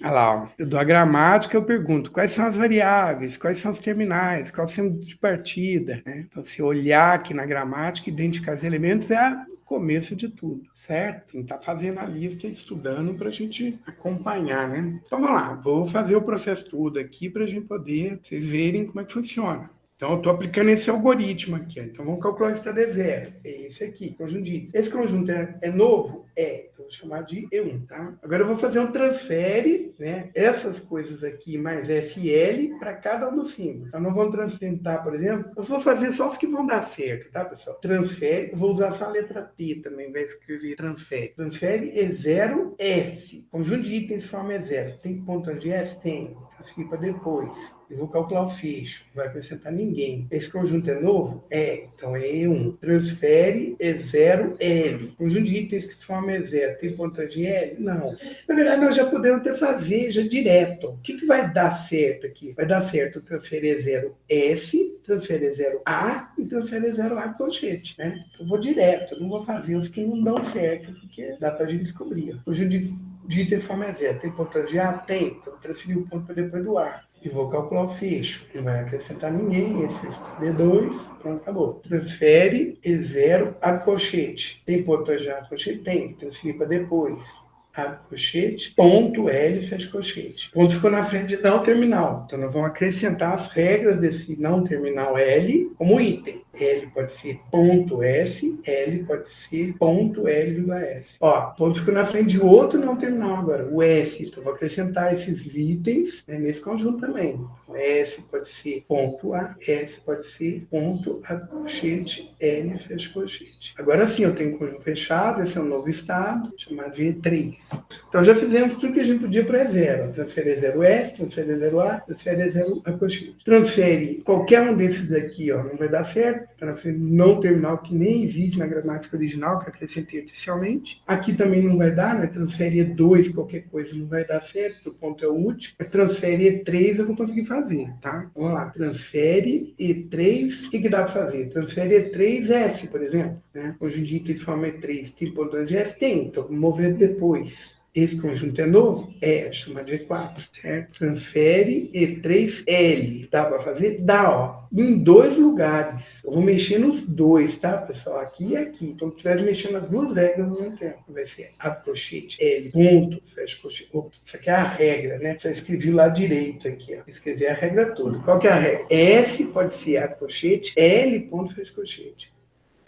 Olha lá, ó. Eu dou a gramática, eu pergunto quais são as variáveis, quais são os terminais, qual é o centro de partida. Né? Então, se olhar aqui na gramática, identificar os elementos é o começo de tudo, certo? Tem que estar fazendo a lista e estudando para a gente acompanhar, né? Então, vamos lá, vou fazer o processo todo aqui para a gente poder, vocês verem como é que funciona. Então, eu estou aplicando esse algoritmo aqui. Ó. Então, vamos calcular o estado é zero. É esse aqui, conjunto de. Esse conjunto é novo? É. Então, vou chamar de E1, tá? Agora, eu vou fazer um transfere, né? Essas coisas aqui, mais SL, para cada um dos símbolos. Então, nós vamos transferir, por exemplo. Eu vou fazer só os que vão dar certo, tá, pessoal? Transfere. Eu vou usar só a letra T também, vai escrever transfere. Transfere é 0S. Conjunto de itens forma é 0. Tem ponto onde S? Tem. Transferir para depois. Eu vou calcular o fecho, não vai acrescentar ninguém. Esse conjunto é novo? É, então é E1. Transfere é 0L. Conjunto de itens que forma é 0. Tem ponto de L? Não. Na verdade, nós já podemos até fazer já direto. O que vai dar certo aqui? Vai dar certo transferir 0S, transferir 0A e transferir 0A colchete, né? Eu vou direto, eu não vou fazer os que não dão certo, porque dá para a gente descobrir. Conjunto de itens forma é 0. Tem ponto de A? Tem. Então, transferir o ponto para depois do A. E vou calcular o fecho. Não vai acrescentar ninguém. Esse é D2. Pronto, acabou. Transfere E0 a colchete. Tem ponto de A colchete? Tem. Transferir para depois. Abre colchete, ponto L, fecha colchete. O ponto ficou na frente de não terminal. Então, nós vamos acrescentar as regras desse não terminal L como item. L pode ser ponto S, L pode ser ponto L,S. Ó, ponto ficou na frente de outro não terminal agora, o S. Então, vou acrescentar esses itens, né, nesse conjunto também. O S pode ser ponto A, S pode ser ponto A colchete, L fecha colchete. Agora sim, eu tenho um conjunto fechado, esse é um novo estado, chamado de E3. Então, já fizemos tudo que a gente podia para E0. Transferir 0S, transferir 0A, transferir 0A colchete. Transfere qualquer um desses daqui, ó, não vai dar certo. certo? Está na frente do não terminal, que nem existe na gramática original, que acrescentei artificialmente. Aqui também não vai dar, né? Transfere E2, qualquer coisa, não vai dar certo, porque o ponto é o último. Transfere E3 eu vou conseguir fazer, tá? Vamos lá. Transfere E3, o que dá para fazer? Transfere E3S, por exemplo, né? Hoje em dia, que eles falam E3, tem ponto de S? Tem, então vou mover depois. Esse conjunto é novo? É chamado de E4, certo? Transfere E3L. Dá para fazer? Dá, ó. Em 2 lugares. Eu vou mexer nos dois, tá, pessoal? Aqui e aqui. Então, se estivesse mexendo nas duas regras ao mesmo tempo. Vai ser abre colchete, L, ponto, fecha colchete. Opa, isso aqui é a regra, né? Só escrevi lá direito aqui, ó. Escrevi a regra toda. Qual que é a regra? S pode ser abre colchete, L, ponto, fecha colchete.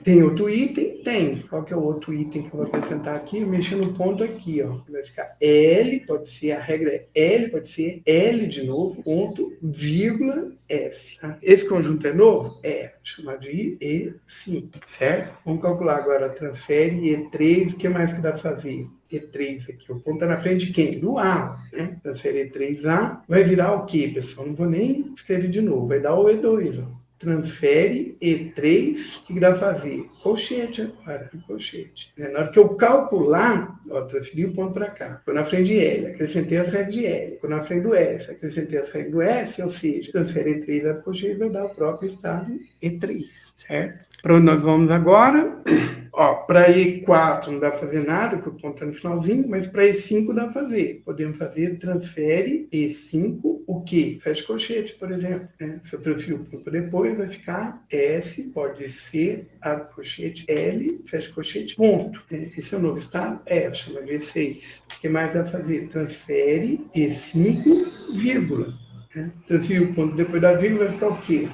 Tem outro item? Tem. Qual que é o outro item que eu vou acrescentar aqui? Mexer no ponto aqui, ó. Vai ficar L, pode ser, a regra é L, pode ser L de novo, ponto, vírgula, S. Tá? Esse conjunto é novo? É. Chamado de E5, certo? Vamos calcular agora. Transfere E3, o que mais que dá para fazer? E3 aqui, o ponto está na frente de quem? Do A, né? Transfere E3A, vai virar o quê, pessoal? Não vou nem escrever de novo, vai dar o E2, ó. Transfere E3, o que dá para fazer? Colchete agora, colchete. Na hora que eu calcular, ó, transferi o ponto para cá. Ficou na frente de L, acrescentei as regras de L. Ficou na frente do S, acrescentei as regras do S, ou seja, transfere E3 a colchete vai dar o próprio estado E3, certo? Para onde nós vamos agora? Ó, para E4 não dá para fazer nada, porque o ponto está no finalzinho, mas para E5 dá para fazer. Podemos fazer transfere E5, o quê? Fecha colchete, por exemplo. Né? Se eu transferir o ponto depois, vai ficar S, pode ser, abre colchete, L, fecha colchete, ponto. Esse é o novo estado? É, eu chamo de E6. O que mais dá para fazer? Transfere E5, vírgula. Né? Transferir o ponto depois da vírgula, vai ficar o quê?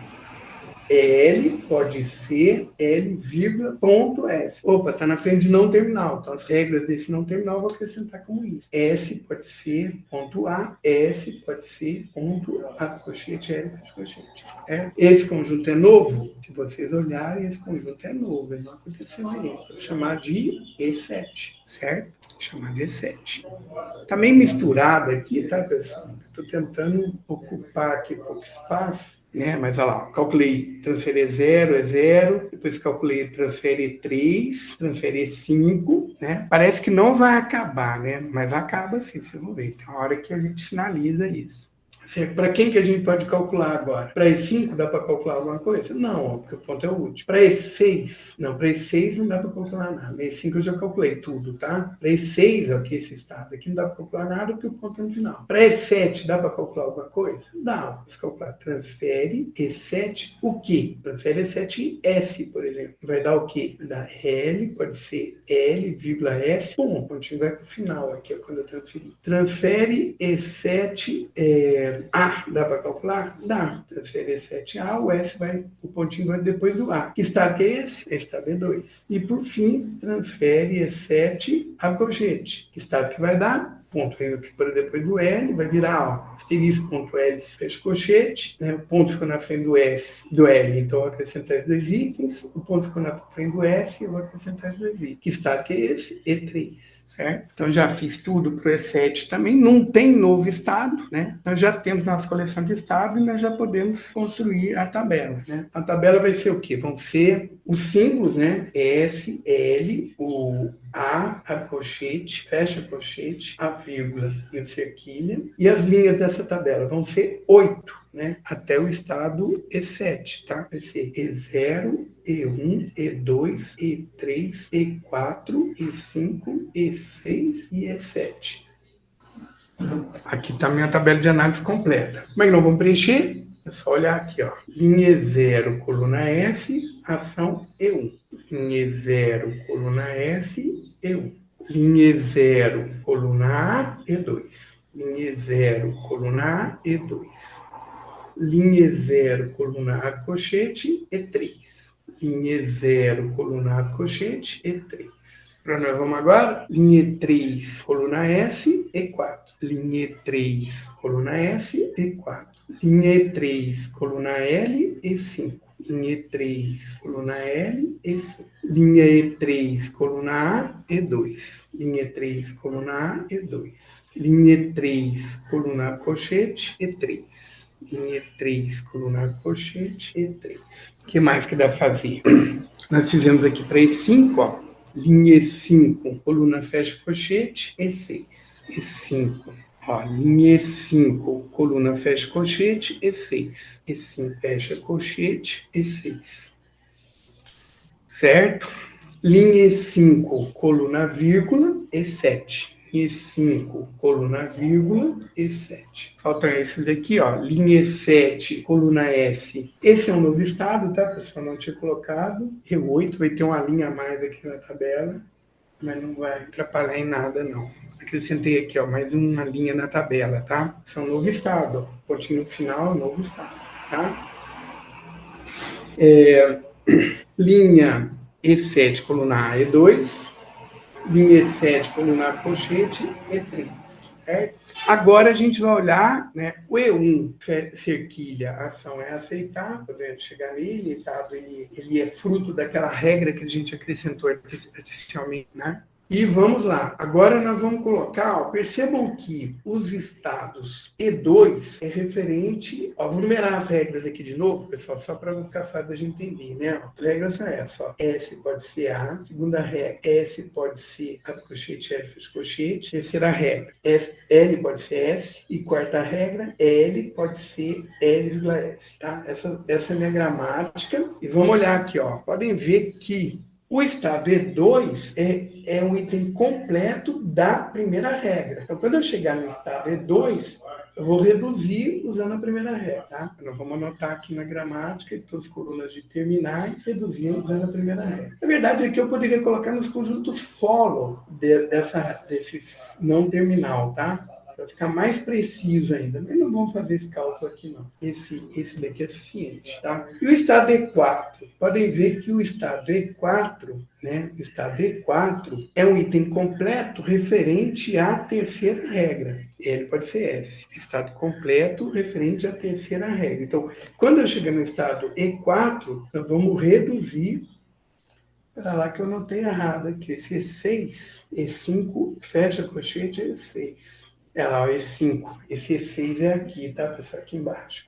L pode ser L, vírgula, ponto S. Opa, está na frente de não terminal. Então, as regras desse não terminal eu vou acrescentar como isso. S pode ser ponto A, S pode ser ponto A, colchete, L, colchete. Esse conjunto é novo? Se vocês olharem, esse conjunto é novo. Ele não aconteceu aí. Vou chamar de E7, certo? Vou chamar de E7. Está meio misturado aqui, tá, pessoal? Estou tentando ocupar aqui pouco espaço. Né? Mas olha lá, calculei transferir 0 é 0, depois calculei transferir 3, transferir 5, né? Parece que não vai acabar, né? Mas acaba sim, vocês vão ver. Tem uma hora que a gente finaliza isso. Para quem que a gente pode calcular agora? Para E5 dá para calcular alguma coisa? Não, porque o ponto é o último. Para E6, não, para E6 não dá para calcular nada. E5 eu já calculei tudo, tá? Para E6, ó, que esse estado aqui não dá para calcular nada porque o ponto é no final. Para E7 dá para calcular alguma coisa? Dá. Vamos calcular. Transfere E7 o quê? Transfere E7S, por exemplo. Vai dar o quê? Vai dar L, pode ser L, vírgula S, ponto. Pontinho vai para o final aqui, é quando eu transferir. Transfere E7, A, dá para calcular? Dá. Transferir 7A, o S vai, o pontinho vai depois do A. Que estado que é esse? Esse estado é 2. E por fim, transfere E7 a colchete. Que estado que vai dar? Ponto vem aqui para depois do L, vai virar, ó, asterisco, ponto L, fecha colchete, né? O ponto ficou na frente do S, do L, então eu vou acrescentar esses dois itens, o ponto ficou na frente do S, eu vou acrescentar esses dois itens. Que estado que é esse? E3, certo? Então já fiz tudo para o E7 também, não tem novo estado, né? Nós já temos nossa coleção de estado e nós já podemos construir a tabela, né? A tabela vai ser o quê? Vão ser os símbolos, né? S, L, o a colchete, fecha colchete, a vírgula e o cerquilha. E as linhas dessa tabela vão ser 8, né? Até o estado E7, tá? Vai ser E0, E1, E2, E3, E4, E5, E6 e E7. Aqui está a minha tabela de análise completa. Como é que nós vamos preencher? É só olhar aqui, ó. Linha 0, coluna S, ação E1. Linha 0, coluna S, E1. Linha 0, coluna A, E2. Linha 0, coluna A, E2. Linha 0, coluna A, colchete, E3. Linha 0, coluna A, colchete, E3. Para nós vamos agora, linha 3, coluna S, E4. Linha 3, coluna S, E4. Linha 3, coluna L, E5. Linha 3, coluna L, E5. Linha E3, coluna A, E2. Linha 3, coluna A, E2. Linha 3, coluna A, colchete, E3. em E3, coluna colchete, E3. O que mais que dá para fazer? Nós fizemos aqui para E5, ó. Linha E5, coluna fecha colchete, E6. E5. Ó, linha E5, coluna fecha colchete, E6. E5 fecha colchete, E6. Certo? Linha E5, coluna vírgula, E7. E5, coluna vírgula, E7. Faltam esses daqui, ó. Linha E7, coluna S. Esse é um novo estado, tá, pessoal? Não tinha colocado. E8 vai ter uma linha a mais aqui na tabela, mas não vai atrapalhar em nada, não. Acrescentei aqui, ó, mais uma linha na tabela, tá? Esse é um novo estado, ó. Pontinho final, novo estado, tá? Linha E7, coluna A, E2. Linha E7, coluna colchete, E3. Certo? Agora a gente vai olhar, né, o E1, cerquilha, ação é aceitar, podemos chegar nele, sabe? Ele é fruto daquela regra que a gente acrescentou artificialmente, né? E vamos lá, agora nós vamos colocar, ó, percebam que os estados E2 é referente, ó, vou numerar as regras aqui de novo, pessoal, só para ficar fácil da gente entender, né? As regras são essas, ó. S pode ser A, segunda regra, S pode ser a colchete, L fecha colchete, terceira regra, L pode ser S, e quarta regra, L pode ser L,S, tá? Essa é a minha gramática, e vamos olhar aqui, ó, podem ver que o estado E2 é um item completo da primeira regra. Então, quando eu chegar no estado E2, eu vou reduzir usando a primeira regra, tá? Nós vamos anotar aqui na gramática, em todas as colunas de terminais, reduzindo usando a primeira regra. Na verdade, aqui eu poderia colocar nos conjuntos follow desses não terminal, tá? Para ficar mais preciso ainda. Mas não vamos fazer esse cálculo aqui, não. Esse daqui é suficiente, tá? E o estado E4? Podem ver que o estado E4, né? O estado E4 é um item completo referente à terceira regra. Ele pode ser S. Estado completo referente à terceira regra. Então, quando eu chegar no estado E4, nós vamos reduzir. Espera lá que eu notei errado aqui. Esse E6, E5, fecha colchete, E6. É lá, o E5. Esse E6 é aqui, tá, pessoal? Aqui embaixo.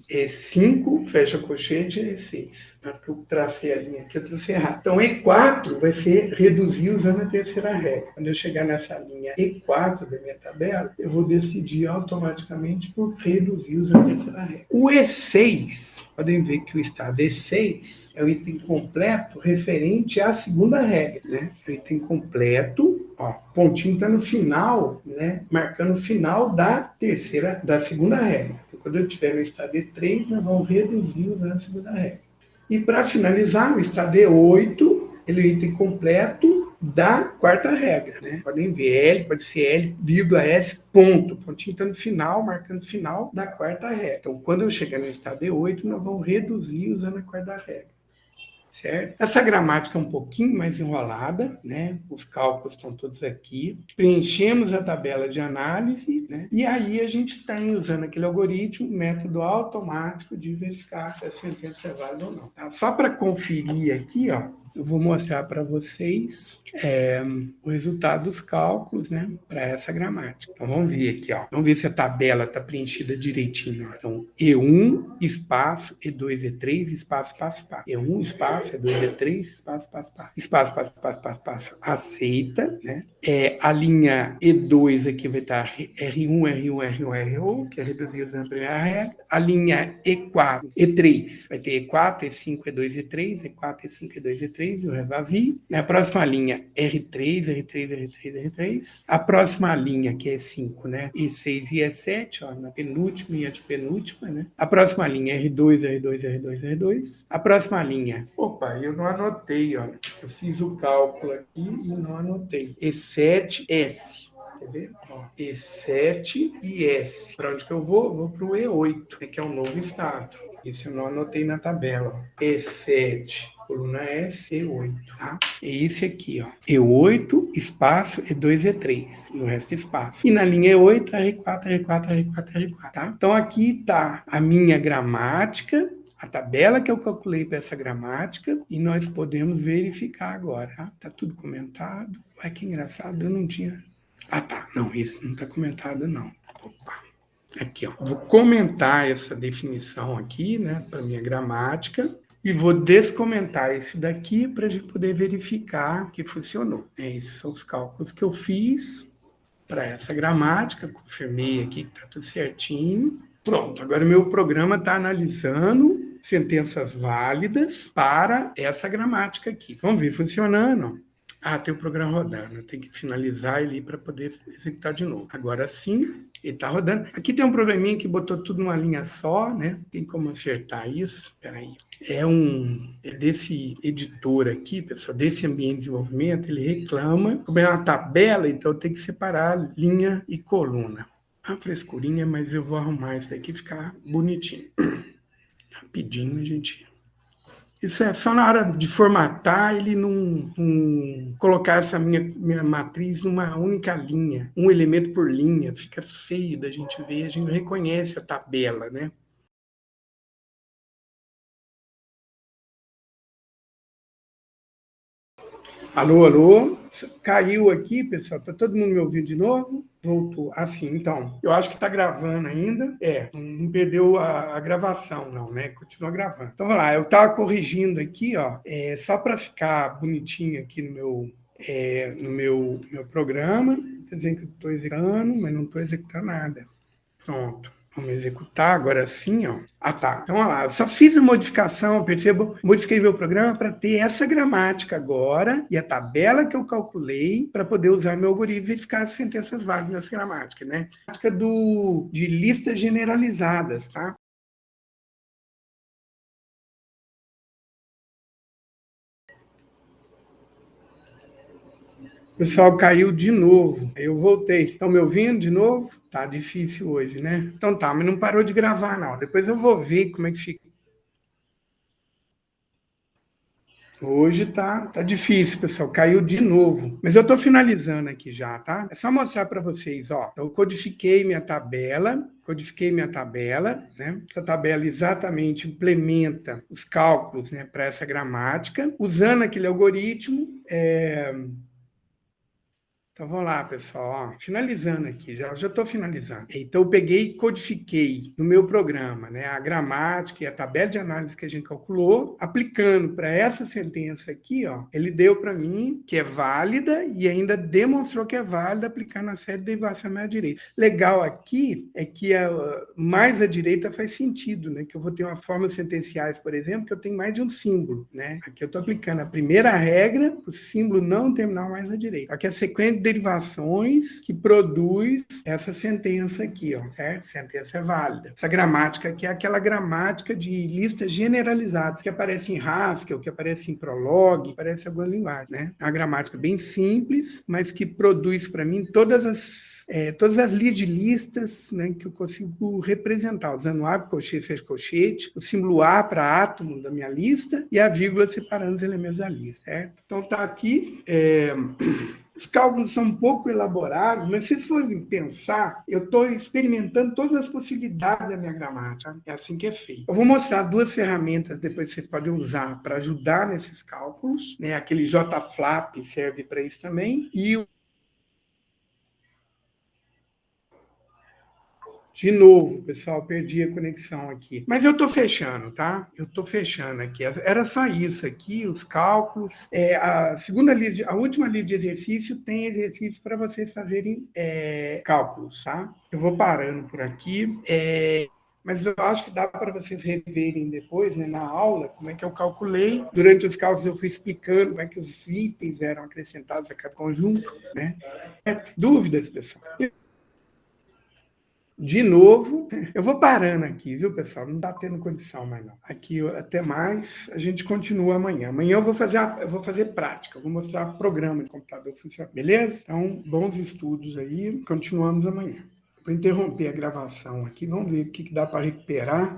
E5, fecha colchete, E6. Porque eu tracei a linha aqui, eu tracei errado. Então, E4 vai ser reduzir usando a terceira regra. Quando eu chegar nessa linha E4 da minha tabela, eu vou decidir automaticamente por reduzir usando a terceira regra. O E6, podem ver que o estado E6 é o item completo referente à segunda regra, né? O item completo, ó, pontinho está no final, né? Marcando o final da segunda regra. Então, quando eu estiver no estado E3, nós vamos reduzir usando a segunda regra. E para finalizar, o estado E8, ele é o item completo da quarta regra, né? Podem ver, L pode ser L, vírgula S, ponto. Pontinho está no final, marcando o final da quarta regra. Então, quando eu chegar no estado E8, nós vamos reduzir usando a quarta regra. Certo? Essa gramática é um pouquinho mais enrolada, né? Os cálculos estão todos aqui. Preenchemos a tabela de análise, né? E aí a gente tem, usando aquele algoritmo, método automático de verificar se a sentença é válida ou não. Tá? Só para conferir aqui, ó, eu vou mostrar para vocês o resultado dos cálculos, né, para essa gramática. Então, vamos ver aqui, ó. Vamos ver se a tabela está preenchida direitinho. Ó. Então, E1, espaço, E2, E3, espaço, espaço, espaço. E1, espaço, E2, E3, espaço, espaço, espaço. Espaço, espaço, espaço, espaço, espaço. Aceita, né? A linha E2 aqui vai estar R1, R1, R1, R1, que é reduzir usando a primeira regra. A linha E4, E3, vai ter E4, E5, E2, E3, E4, E5, E2, E3, e o revavi. A próxima linha, R3, R3, R3, R3. A próxima linha, que é E5, né? E6 e E7, ó, na penúltima e antepenúltima, né? A próxima linha, R2, R2, R2, R2. A próxima linha, opa, eu não anotei, ó. Eu fiz o cálculo aqui e não anotei. E7, S. Quer ver? Ó, E7 e S. Para onde que eu vou? Eu vou para o E8, que é um novo estado. Isso eu não anotei na tabela. E7, coluna S, E8, tá? É esse aqui, ó. E8, espaço, E2, E3. E o resto é espaço. E na linha E8, R4, R4, R4, R4, tá? Então aqui tá a minha gramática, a tabela que eu calculei para essa gramática, e nós podemos verificar agora, tá? Tá tudo comentado. Ai, que engraçado, eu não tinha... Ah, tá. Não, esse não tá comentado, não. Opa. Aqui, ó. Vou comentar essa definição aqui, né, para minha gramática. E vou descomentar esse daqui para a gente poder verificar que funcionou. Esses são os cálculos que eu fiz para essa gramática. Confirmei aqui que está tudo certinho. Pronto, agora o meu programa está analisando sentenças válidas para essa gramática aqui. Vamos ver funcionando. Ah, tem o programa rodando. Eu tenho que finalizar ele para poder executar de novo. Agora sim, ele está rodando. Aqui tem um probleminha que botou tudo numa linha só, né? Tem como acertar isso? Espera aí. É desse editor aqui, pessoal, desse ambiente de desenvolvimento, ele reclama. Como é uma tabela, então eu tenho que separar linha e coluna. Uma frescurinha, mas eu vou arrumar isso daqui ficar bonitinho. Rapidinho, gente. Isso é só na hora de formatar, ele não colocar essa minha matriz numa única linha, um elemento por linha, fica feio da gente ver, a gente reconhece a tabela, né? Alô, alô? Caiu aqui, pessoal. Tá todo mundo me ouvindo de novo? Voltou. Assim, então. Eu acho que tá gravando ainda. Não perdeu a gravação, não, né? Continua gravando. Então, vamos lá. Eu tava corrigindo aqui, ó. Só para ficar bonitinho aqui no meu programa. Tá dizendo que eu estou executando, mas não estou executando nada. Pronto. Vamos executar agora sim, ó. Ah, tá. Então, olha lá, eu só fiz a modificação, percebo, modifiquei meu programa para ter essa gramática agora e a tabela que eu calculei para poder usar meu algoritmo e verificar as sentenças válidas nessa gramática, né? Gramática de listas generalizadas, tá? O pessoal caiu de novo. Eu voltei. Estão me ouvindo de novo? Tá difícil hoje, né? Então tá, mas não parou de gravar, não. Depois eu vou ver como é que fica. Hoje tá difícil, pessoal. Caiu de novo. Mas eu estou finalizando aqui já, tá? É só mostrar para vocês, ó. Eu codifiquei minha tabela, né? Essa tabela exatamente implementa os cálculos, né, para essa gramática, usando aquele algoritmo. Então vamos lá, pessoal. Ó, finalizando aqui, já estou finalizando. Então eu peguei e codifiquei no meu programa, né, a gramática e a tabela de análise que a gente calculou, aplicando para essa sentença aqui, ó, ele deu para mim que é válida e ainda demonstrou que é válida aplicando a série de derivação mais à direita. Legal aqui é que mais à direita faz sentido, né, que eu vou ter uma forma sentenciais, por exemplo, que eu tenho mais de um símbolo, né? Aqui eu estou aplicando a primeira regra, o símbolo não terminal mais à direita. Aqui é a sequência derivações que produz essa sentença aqui, ó, certo? Sentença é válida. Essa gramática aqui é aquela gramática de listas generalizadas que aparece em Haskell, que aparece em Prolog, aparece em alguma linguagem, né? É uma gramática bem simples, mas que produz para mim todas as linhas de listas, né, que eu consigo representar, usando A, colchete, fecha colchete, o símbolo A para átomo da minha lista e a vírgula separando os elementos da lista, certo? Então tá aqui. Os cálculos são um pouco elaborados, mas se vocês forem pensar, eu estou experimentando todas as possibilidades da minha gramática. É assim que é feito. Eu vou mostrar duas ferramentas depois que vocês podem usar para ajudar nesses cálculos, né? Aquele JFlap serve para isso também, e de novo, pessoal, perdi a conexão aqui. Mas eu estou fechando, tá? Eu estou fechando aqui. Era só isso aqui, os cálculos. A última linha de exercício tem exercício para vocês fazerem cálculos, tá? Eu vou parando por aqui. Mas eu acho que dá para vocês reverem depois, né, na aula, como é que eu calculei. Durante os cálculos eu fui explicando como é que os itens eram acrescentados a cada conjunto, né? Dúvidas, pessoal? De novo, eu vou parando aqui, viu, pessoal? Não está tendo condição mais, não. Aqui, até mais, a gente continua amanhã. Amanhã eu vou fazer prática, eu vou mostrar o programa de computador funcionando, beleza? Então, bons estudos aí, continuamos amanhã. Vou interromper a gravação aqui, vamos ver o que dá para recuperar.